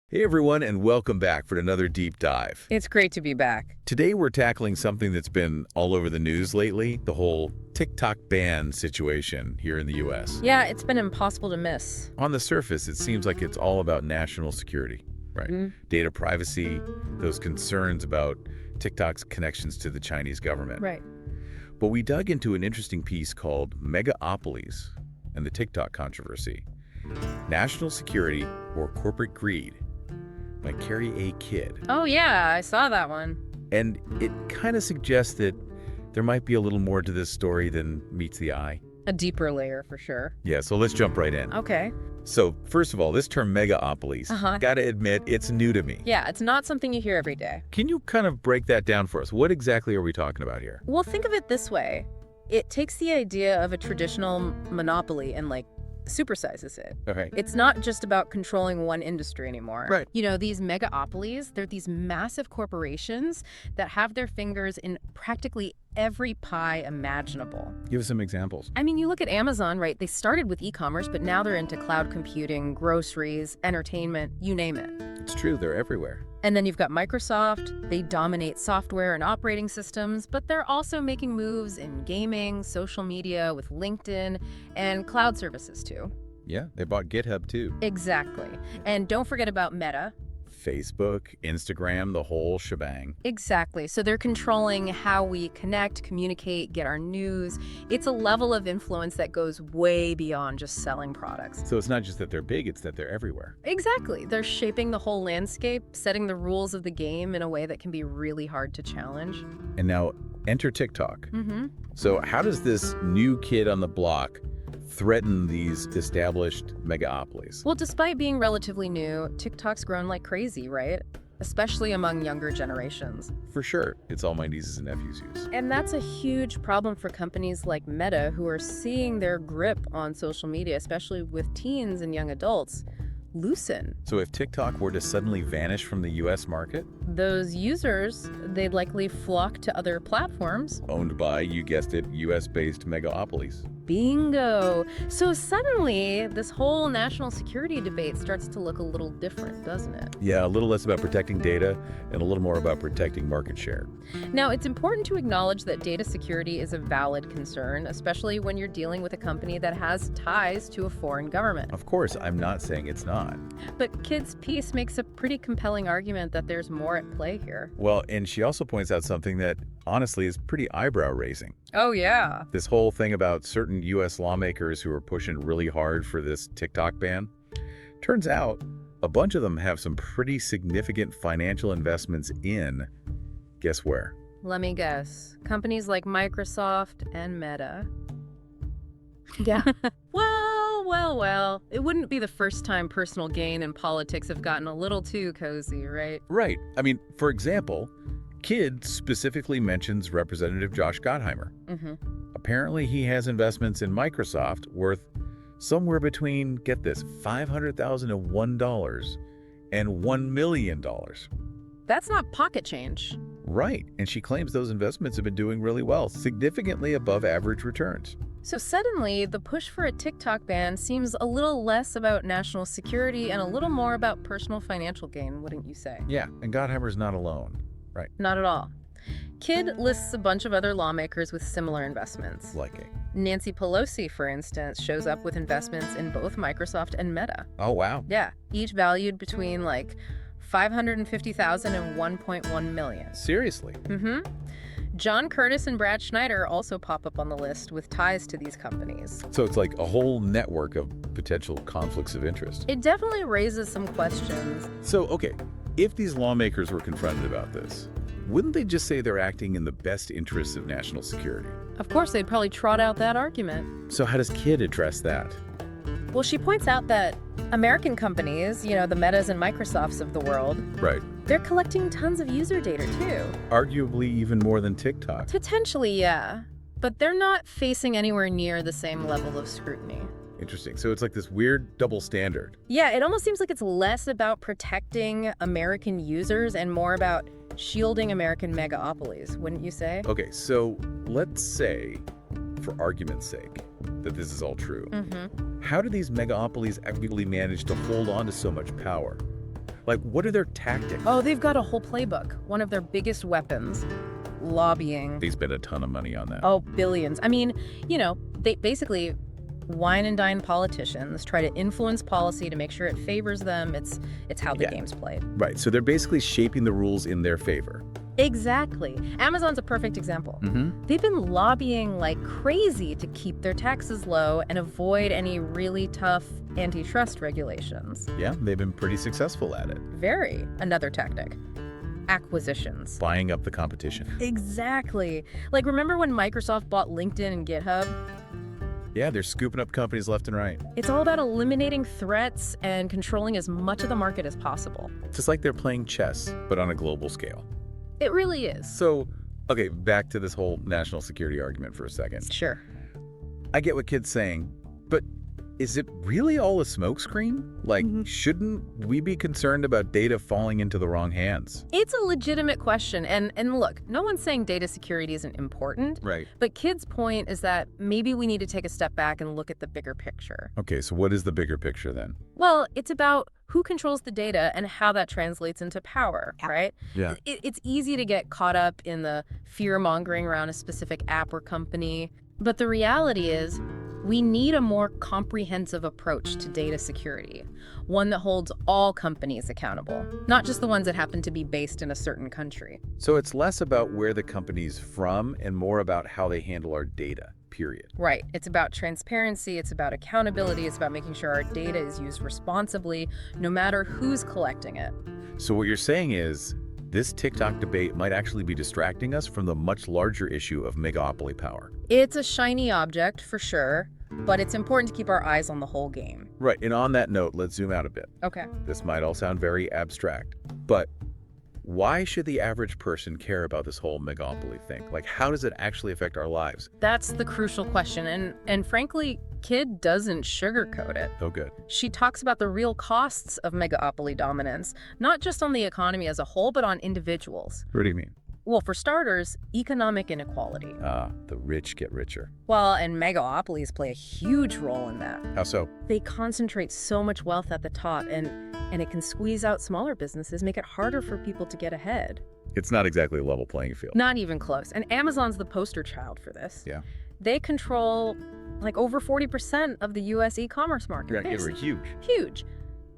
Hey everyone, and welcome back for another deep dive. It's great to be back. Today we're tackling something that's been all over the news lately, the whole TikTok ban situation here in the US. Yeah, it's been impossible to miss. On the surface, it seems like it's all about national security, right? Data privacy, those concerns about TikTok's connections to the Chinese government. Right. But we dug into an interesting piece called Megaopolies and the TikTok controversy. National Security or Corporate Greed by Carrie A. Kidd. Oh, yeah, I saw that one. And it kind of suggests that there might be a little more to this story than meets the eye. A deeper layer, for sure. Yeah, so let's jump right in. Okay. So, first of all, this term megaopolies, gotta admit, it's new to me. Yeah, it's not something you hear every day. Can you kind of break that down for us? What exactly are we talking about here? Well, think of it this way. It takes the idea of a traditional monopoly and, supersizes it. Okay. It's not just about controlling one industry anymore. Right. You know, these megaopolies, they're these massive corporations that have their fingers in practically every pie imaginable. Give us some examples. I mean, you look at Amazon, right? They started with e-commerce, but now they're into cloud computing, groceries, entertainment, you name it. It's true, they're everywhere. And then you've got Microsoft. They dominate software and operating systems, but they're also making moves in gaming, social media with LinkedIn, and cloud services too. Yeah, they bought GitHub too. Exactly. And don't forget about Meta. Facebook, Instagram, the whole shebang. Exactly. So they're controlling how we connect, communicate, get our news. It's a level of influence that goes way beyond just selling products. So it's not just that they're big, it's that they're everywhere. Exactly. They're shaping the whole landscape, setting the rules of the game in a way that can be really hard to challenge. And now, enter TikTok. So how does this new kid on the block threaten these established megaopolies? Well, despite being relatively new, TikTok's grown like crazy, right? Especially among younger generations. For sure. It's all my nieces and nephews use. And that's a huge problem for companies like Meta, who are seeing their grip on social media, especially with teens and young adults, loosen. So if TikTok were to suddenly vanish from the US market? Those users, they'd likely flock to other platforms. Owned by, you guessed it, US-based megaopolies. Bingo! So suddenly, this whole national security debate starts to look a little different, doesn't it? Yeah, a little less about protecting data and a little more about protecting market share. Now, it's important to acknowledge that data security is a valid concern, especially when you're dealing with a company that has ties to a foreign government. Of course, I'm not saying it's not. But Kidd's piece makes a pretty compelling argument that there's more at play here. Well, and she also points out something that honestly is pretty eyebrow-raising. Oh, yeah. This whole thing about certain U.S. lawmakers who are pushing really hard for this TikTok ban. Turns out, a bunch of them have some pretty significant financial investments in, guess where? Let me guess. Companies like Microsoft and Meta. Yeah. Well. It wouldn't be the first time personal gain and politics have gotten a little too cozy, right? Right. I mean, for example, Kidd specifically mentions Representative Josh Gottheimer. Apparently, he has investments in Microsoft worth somewhere between, get this, $500,001 and $1 million. That's not pocket change. Right. And she claims those investments have been doing really well, significantly above average returns. So suddenly, the push for a TikTok ban seems a little less about national security and a little more about personal financial gain, wouldn't you say? Yeah, and Gottheimer's not alone. Right. Not at all. Kidd lists a bunch of other lawmakers with similar investments. Like a... Nancy Pelosi, for instance, shows up with investments in both Microsoft and Meta. Oh, wow. Yeah, each valued between $550,000 and $1.1 million. Seriously? John Curtis and Brad Schneider also pop up on the list with ties to these companies. So it's like a whole network of potential conflicts of interest. It definitely raises some questions. So, okay, if these lawmakers were confronted about this, wouldn't they just say they're acting in the best interests of national security? Of course, they'd probably trot out that argument. So how does Kidd address that? Well, she points out that American companies, the Metas and Microsofts of the world, Right. they're collecting tons of user data too. Arguably even more than TikTok. Potentially, yeah. But they're not facing anywhere near the same level of scrutiny. Interesting. So it's like this weird double standard. Yeah, it almost seems like it's less about protecting American users and more about shielding American megaopolies, wouldn't you say? Okay, so let's say, for argument's sake, that this is all true. How do these megaopolies actually manage to hold on to so much power? Like, what are their tactics? Oh, they've got a whole playbook. One of their biggest weapons, lobbying. They spend a ton of money on that. Oh, billions. I mean, they basically wine and dine politicians, try to influence policy to make sure it favors them. It's how the game's played. Right, so they're basically shaping the rules in their favor. Exactly. Amazon's a perfect example. They've been lobbying like crazy to keep their taxes low and avoid any really tough antitrust regulations. Yeah, they've been pretty successful at it. Very. Another tactic. Acquisitions. Buying up the competition. Exactly. Like, remember when Microsoft bought LinkedIn and GitHub? Yeah, they're scooping up companies left and right. It's all about eliminating threats and controlling as much of the market as possible. Just like they're playing chess, but on a global scale. It really is. So, okay, back to this whole national security argument for a second. Sure. I get what Kid's saying, but is it really all a smokescreen? Like, shouldn't we be concerned about data falling into the wrong hands? It's a legitimate question. And look, no one's saying data security isn't important. Right. But Kid's point is that maybe we need to take a step back and look at the bigger picture. Okay, so what is the bigger picture then? Well, it's about who controls the data and how that translates into power, right? Yeah. It's easy to get caught up in the fear-mongering around a specific app or company. But the reality is, we need a more comprehensive approach to data security, one that holds all companies accountable, not just the ones that happen to be based in a certain country. So it's less about where the company's from and more about how they handle our data, period. Right. It's about transparency, it's about accountability, it's about making sure our data is used responsibly, no matter who's collecting it. So what you're saying is, this TikTok debate might actually be distracting us from the much larger issue of megaopoly power. It's a shiny object, for sure, but it's important to keep our eyes on the whole game. Right, and on that note, let's zoom out a bit. Okay. This might all sound very abstract, but why should the average person care about this whole megaopoly thing? Like, how does it actually affect our lives? That's the crucial question, and frankly, Kid doesn't sugarcoat it. Oh, good. She talks about the real costs of megaopoly dominance, not just on the economy as a whole, but on individuals. What do you mean? Well, for starters, economic inequality. The rich get richer. Well, and megaopolies play a huge role in that. How so? They concentrate so much wealth at the top, and it can squeeze out smaller businesses, make it harder for people to get ahead. It's not exactly a level playing field. Not even close. And Amazon's the poster child for this. Yeah. They control like over 40% of the U.S. e-commerce market. Yeah, we're huge. Huge.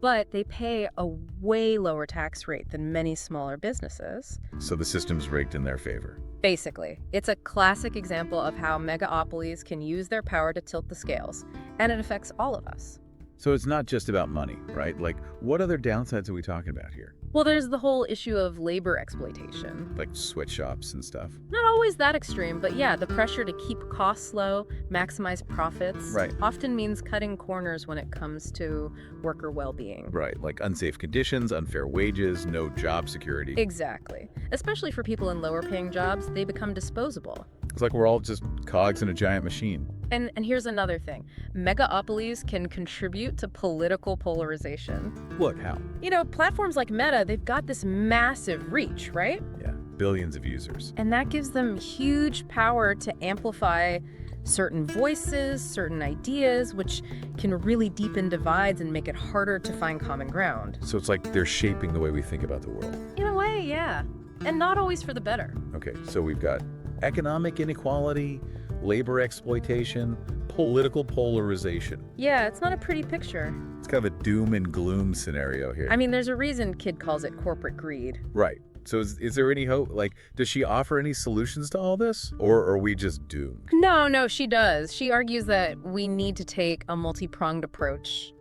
But they pay a way lower tax rate than many smaller businesses. So the system's rigged in their favor. Basically, it's a classic example of how megaopolies can use their power to tilt the scales, and it affects all of us. So it's not just about money, right? Like, what other downsides are we talking about here? Well, there's the whole issue of labor exploitation. Like sweatshops and stuff. Not always that extreme, but yeah, the pressure to keep costs low, maximize profits, Right. often means cutting corners when it comes to worker well-being. Right, like unsafe conditions, unfair wages, no job security. Exactly. Especially for people in lower-paying jobs, they become disposable. It's like we're all just cogs in a giant machine. And here's another thing. Megaopolies can contribute to political polarization. What, how? Platforms like Meta, they've got this massive reach, right? Yeah, billions of users. And that gives them huge power to amplify certain voices, certain ideas, which can really deepen divides and make it harder to find common ground. So it's like they're shaping the way we think about the world. In a way, yeah. And not always for the better. Okay, so we've got economic inequality, labor exploitation, political polarization. Yeah, it's not a pretty picture. It's kind of a doom and gloom scenario here. I mean, there's a reason Kid calls it corporate greed. Right. So is there any hope? Like, does she offer any solutions to all this? Or are we just doomed? No, she does. She argues that we need to take a multi-pronged approach,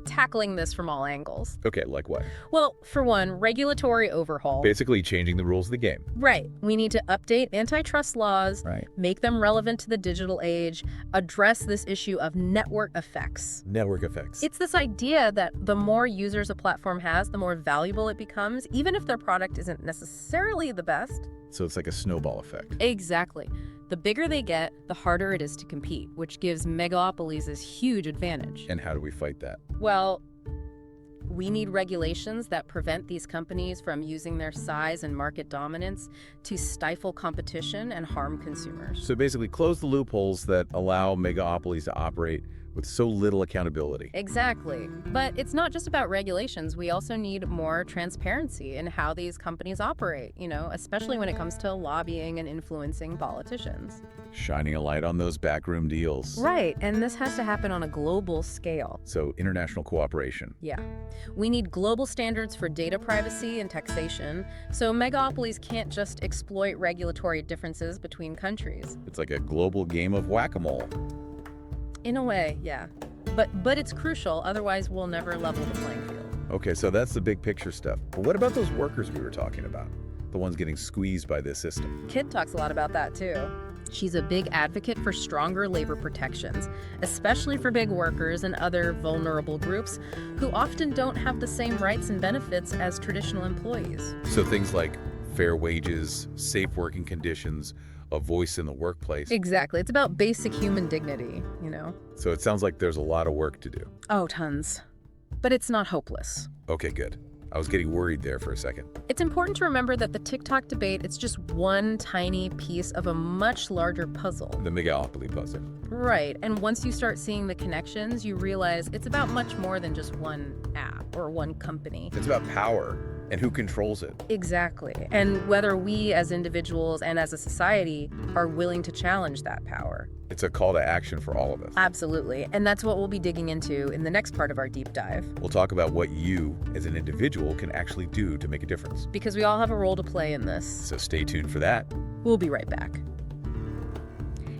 tackling this from all angles. Okay, like what? Well, for one, regulatory overhaul. Basically changing the rules of the game. Right. We need to update antitrust laws, Right. make them relevant to the digital age, address this issue of network effects. Network effects. It's this idea that the more users a platform has, the more valuable it becomes, even if their product isn't necessarily the best. So it's like a snowball effect. Exactly. The bigger they get, the harder it is to compete, which gives megaopolies this huge advantage. And how do we fight that? Well, we need regulations that prevent these companies from using their size and market dominance to stifle competition and harm consumers. So basically close the loopholes that allow megaopolies to operate with so little accountability. Exactly. But it's not just about regulations. We also need more transparency in how these companies operate, especially when it comes to lobbying and influencing politicians. Shining a light on those backroom deals. Right, and this has to happen on a global scale. So international cooperation. Yeah. We need global standards for data privacy and taxation, so megaopolies can't just exploit regulatory differences between countries. It's like a global game of whack-a-mole. In a way, yeah. But it's crucial, otherwise we'll never level the playing field. Okay, so that's the big picture stuff. But what about those workers we were talking about? The ones getting squeezed by this system. Kit talks a lot about that too. She's a big advocate for stronger labor protections, especially for big workers and other vulnerable groups who often don't have the same rights and benefits as traditional employees. So things like fair wages, safe working conditions, a voice in the workplace. Exactly. It's about basic human dignity, So it sounds like there's a lot of work to do. Oh, tons. But it's not hopeless. Okay, good. I was getting worried there for a second. It's important to remember that the TikTok debate, it's just one tiny piece of a much larger puzzle. The Megaopoly puzzle. Right, and once you start seeing the connections, you realize it's about much more than just one app or one company. It's about power and who controls it. Exactly, and whether we as individuals and as a society are willing to challenge that power. It's a call to action for all of us. Absolutely, and that's what we'll be digging into in the next part of our deep dive. We'll talk about what you, as an individual, can actually do to make a difference. Because we all have a role to play in this. So stay tuned for that. We'll be right back.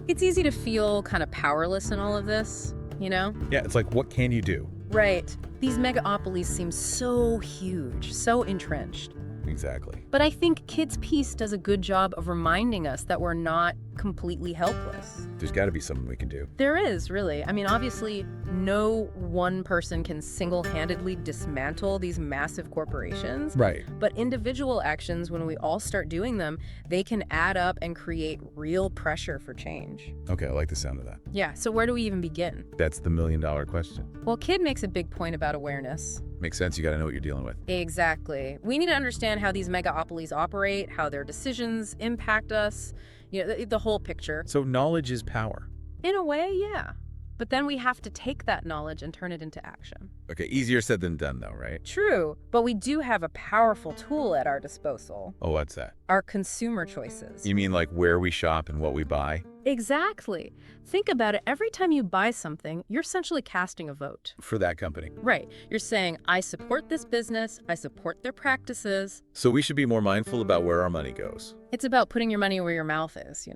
It's easy to feel kind of powerless in all of this, Yeah, it's like, what can you do? Right. These megaopolies seem so huge, so entrenched. Exactly. But I think Kid's piece does a good job of reminding us that we're not completely helpless. There's got to be something we can do. There is, really. I mean, obviously, no one person can single-handedly dismantle these massive corporations. Right. But individual actions, when we all start doing them, they can add up and create real pressure for change. Okay, I like the sound of that. Yeah, so where do we even begin? That's the million-dollar question. Well, Kid makes a big point about awareness. Makes sense. You got to know what you're dealing with. Exactly. We need to understand how these megaopolies operate, how their decisions impact us, the whole picture. So knowledge is power. In a way, yeah. But then we have to take that knowledge and turn it into action. Okay, easier said than done, though, right? True, but we do have a powerful tool at our disposal. Oh, what's that? Our consumer choices. You mean like where we shop and what we buy? Exactly. Think about it. Every time you buy something, you're essentially casting a vote. For that company. Right. You're saying, I support this business, I support their practices. So we should be more mindful about where our money goes. It's about putting your money where your mouth is,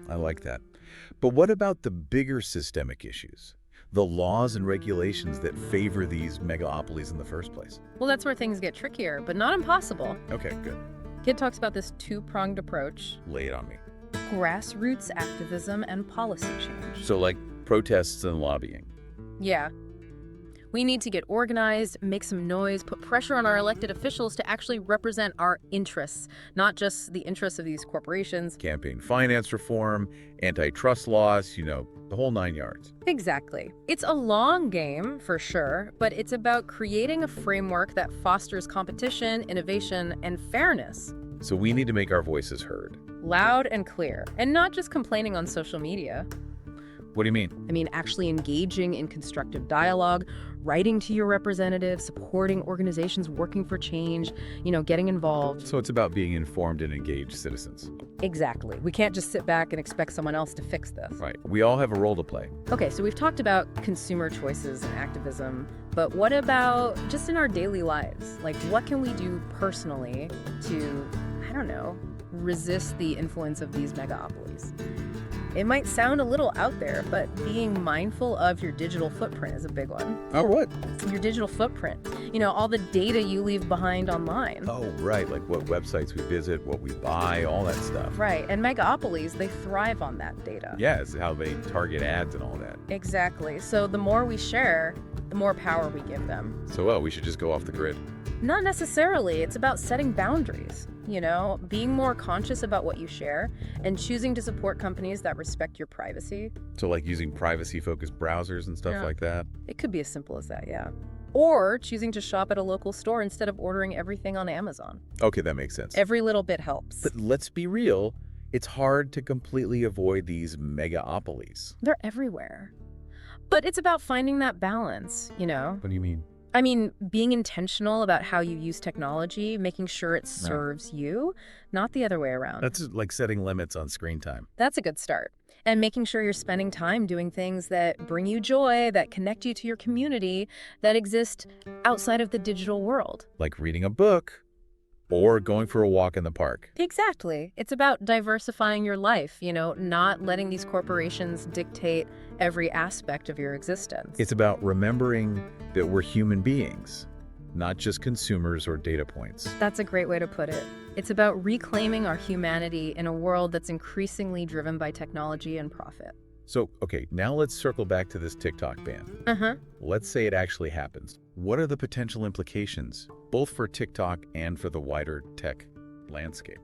I like that. But what about the bigger systemic issues? The laws and regulations that favor these megaopolies in the first place? Well, that's where things get trickier, but not impossible. Okay, good. Kid talks about this two-pronged approach. Lay it on me. Grassroots activism and policy change. So like protests and lobbying. Yeah. We need to get organized, make some noise, put pressure on our elected officials to actually represent our interests, not just the interests of these corporations. Campaign finance reform, antitrust laws, the whole 9 yards. Exactly. It's a long game, for sure, but it's about creating a framework that fosters competition, innovation, and fairness. So we need to make our voices heard. Loud and clear, and not just complaining on social media. What do you mean? I mean, actually engaging in constructive dialogue, writing to your representatives, supporting organizations working for change, getting involved. So it's about being informed and engaged citizens. Exactly. We can't just sit back and expect someone else to fix this. Right. We all have a role to play. Okay, so we've talked about consumer choices and activism, but what about just in our daily lives? Like, what can we do personally to, resist the influence of these megaopolies? It might sound a little out there, but being mindful of your digital footprint is a big one. Oh, what? Your digital footprint. All the data you leave behind online. Oh, right. Like what websites we visit, what we buy, all that stuff. Right. And megaopolies, they thrive on that data. Yeah, it's how they target ads and all that. Exactly. So the more we share, the more power we give them. So, we should just go off the grid. Not necessarily. It's about setting boundaries, being more conscious about what you share and choosing to support companies that respect your privacy. So like using privacy-focused browsers and stuff like that? It could be as simple as that, yeah. Or choosing to shop at a local store instead of ordering everything on Amazon. Okay, that makes sense. Every little bit helps. But let's be real, it's hard to completely avoid these megaopolies. They're everywhere. But it's about finding that balance, you know? What do you mean? I mean, being intentional about how you use technology, making sure it serves you, not the other way around. That's like setting limits on screen time. That's a good start. And making sure you're spending time doing things that bring you joy, that connect you to your community, that exist outside of the digital world. Like reading a book or going for a walk in the park. Exactly. It's about diversifying your life, you know, not letting these corporations dictate every aspect of your existence. It's about remembering that we're human beings, not just consumers or data points. That's a great way to put it. It's about reclaiming our humanity in a world that's increasingly driven by technology and profit. So, okay, now let's circle back to this TikTok ban. Uh-huh. Let's say it actually happens. What are the potential implications, both for TikTok and for the wider tech landscape?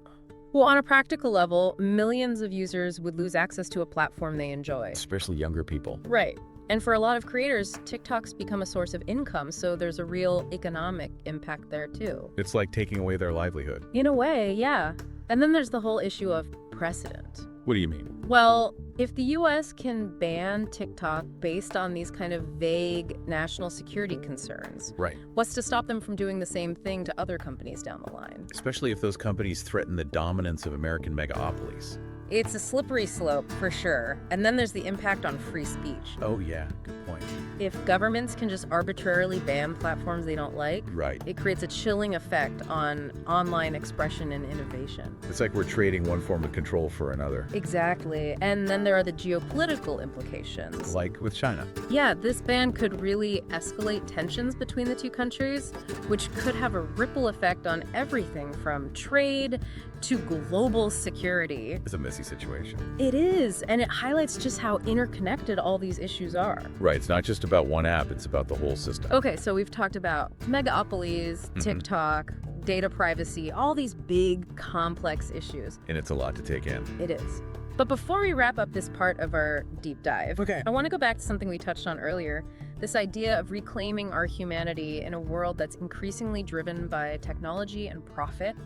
Well, on a practical level, millions of users would lose access to a platform they enjoy. Especially younger people. Right. And for a lot of creators, TikTok's become a source of income, so there's a real economic impact there too. It's like taking away their livelihood. In a way, yeah. And then there's the whole issue of precedent. What do you mean? Well, if the US can ban TikTok based on these kind of vague national security concerns, Right. what's to stop them from doing the same thing to other companies down the line? Especially if those companies threaten the dominance of American megaopolies. It's a slippery slope, for sure. And then there's the impact on free speech. Oh yeah, good point. If governments can just arbitrarily ban platforms they don't like, Right. it creates a chilling effect on online expression and innovation. It's like we're trading one form of control for another. Exactly. And then there are the geopolitical implications. Like with China. Yeah, this ban could really escalate tensions between the two countries, which could have a ripple effect on everything from trade to global security. It's a messy situation. It is, and it highlights just how interconnected all these issues are. Right, it's not just about one app, it's about the whole system. Okay, so we've talked about Megaopolies, TikTok, data privacy, all these big, complex issues. And it's a lot to take in. It is. But before we wrap up this part of our deep dive, Okay. I want to go back to something we touched on earlier, this idea of reclaiming our humanity in a world that's increasingly driven by technology and profit.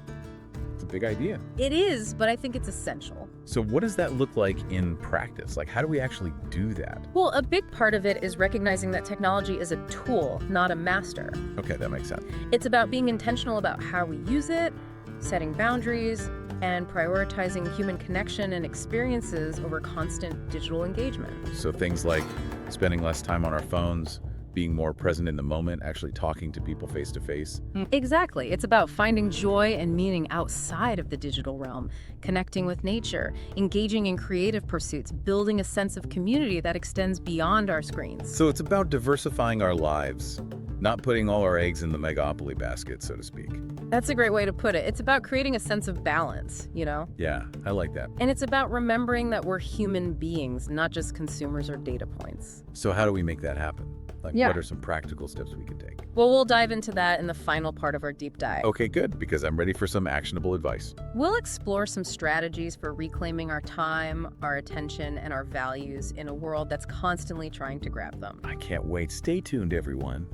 It's a big idea. It is, but I think it's essential. So what does that look like in practice? Like, how do we actually do that? Well, a big part of it is recognizing that technology is a tool, not a master. Okay, that makes sense. It's about being intentional about how we use it, setting boundaries, and prioritizing human connection and experiences over constant digital engagement. So things like spending less time on our phones, being more present in the moment, actually talking to people face to face. Exactly. It's about finding joy and meaning outside of the digital realm, connecting with nature, engaging in creative pursuits, building a sense of community that extends beyond our screens. So it's about diversifying our lives, not putting all our eggs in the megaopoly basket, so to speak. That's a great way to put it. It's about creating a sense of balance, you know? Yeah, I like that. And it's about remembering that we're human beings, not just consumers or data points. So how do we make that happen? Like, Yeah. what are some practical steps we can take? Well, we'll dive into that in the final part of our deep dive. Okay, good, because I'm ready for some actionable advice. We'll explore some strategies for reclaiming our time, our attention, and our values in a world that's constantly trying to grab them. I can't wait. Stay tuned, everyone.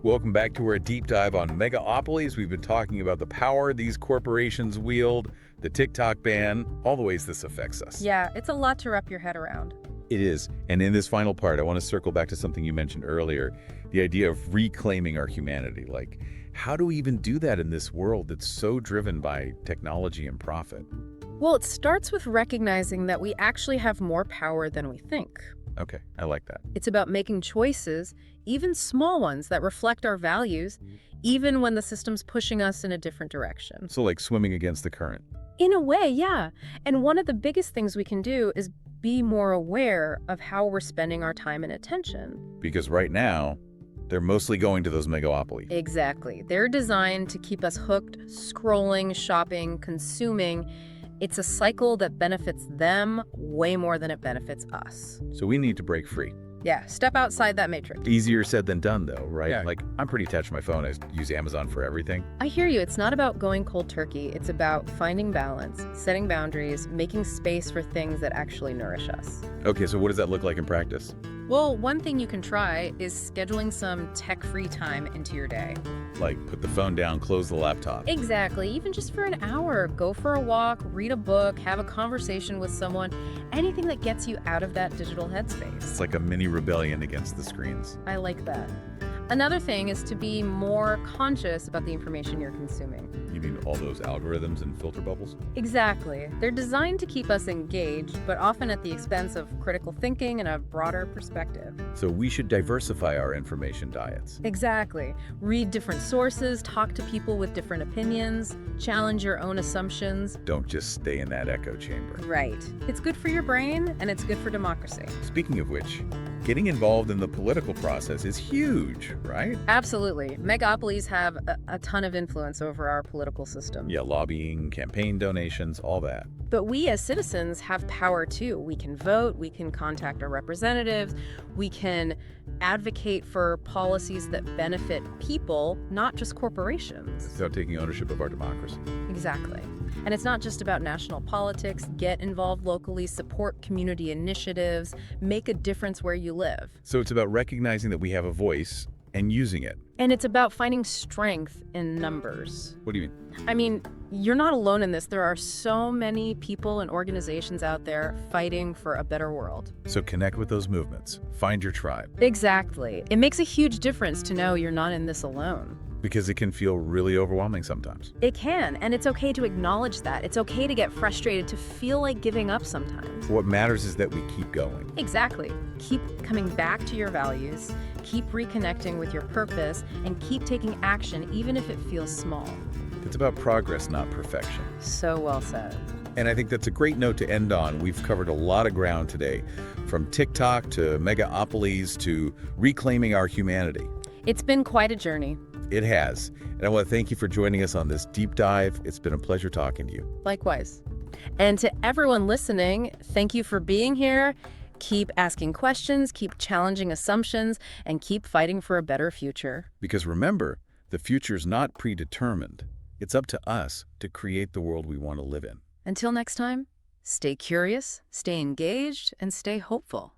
Welcome back to our deep dive on Megaopolies. We've been talking about the power these corporations wield, the TikTok ban, all the ways this affects us. Yeah, it's a lot to wrap your head around. It is. And in this final part, I want to circle back to something you mentioned earlier, the idea of reclaiming our humanity. Like, how do we even do that in this world that's so driven by technology and profit? Well, it starts with recognizing that we actually have more power than we think. Okay, I like that. It's about making choices, even small ones, that reflect our values, even when the system's pushing us in a different direction. So like swimming against the current. In a way, yeah. And one of the biggest things we can do is be more aware of how we're spending our time and attention. Because right now, they're mostly going to those megaopolies. Exactly. They're designed to keep us hooked, scrolling, shopping, consuming. It's a cycle that benefits them way more than it benefits us. So we need to break free. Yeah, step outside that matrix. Easier said than done, though, right? Yeah. Like, I'm pretty attached to my phone. I use Amazon for everything. I hear you. It's not about going cold turkey. It's about finding balance, setting boundaries, making space for things that actually nourish us. Okay, so what does that look like in practice? Well, one thing you can try is scheduling some tech-free time into your day. Like put the phone down, close the laptop. Exactly, even just for an hour. Go for a walk, read a book, have a conversation with someone, anything that gets you out of that digital headspace. It's like a mini rebellion against the screens. I like that. Another thing is to be more conscious about the information you're consuming. You mean all those algorithms and filter bubbles? Exactly. They're designed to keep us engaged, but often at the expense of critical thinking and a broader perspective. So we should diversify our information diets. Exactly. Read different sources, talk to people with different opinions, challenge your own assumptions. Don't just stay in that echo chamber. Right. It's good for your brain, and it's good for democracy. Speaking of which, getting involved in the political process is huge, right? Absolutely. Megaopolies have a ton of influence over our political system. Yeah, lobbying, campaign donations, all that. But we as citizens have power too. We can vote, we can contact our representatives, we can advocate for policies that benefit people, not just corporations. Without taking ownership of our democracy. Exactly. And it's not just about national politics. Get involved locally, support community initiatives, make a difference where you live. So it's about recognizing that we have a voice and using it. And it's about finding strength in numbers. What do you mean? I mean, you're not alone in this. There are so many people and organizations out there fighting for a better world. So connect with those movements. Find your tribe. Exactly. It makes a huge difference to know you're not in this alone. Because it can feel really overwhelming sometimes. It can, and it's okay to acknowledge that. It's okay to get frustrated, to feel like giving up sometimes. What matters is that we keep going. Exactly. Keep coming back to your values, keep reconnecting with your purpose, and keep taking action even if it feels small. It's about progress, not perfection. So well said. And I think that's a great note to end on. We've covered a lot of ground today, from TikTok to Megaopolies to reclaiming our humanity. It's been quite a journey. It has. And I want to thank you for joining us on this deep dive. It's been a pleasure talking to you. Likewise. And to everyone listening, thank you for being here. Keep asking questions, keep challenging assumptions, and keep fighting for a better future. Because remember, the future's not predetermined. It's up to us to create the world we want to live in. Until next time, stay curious, stay engaged, and stay hopeful.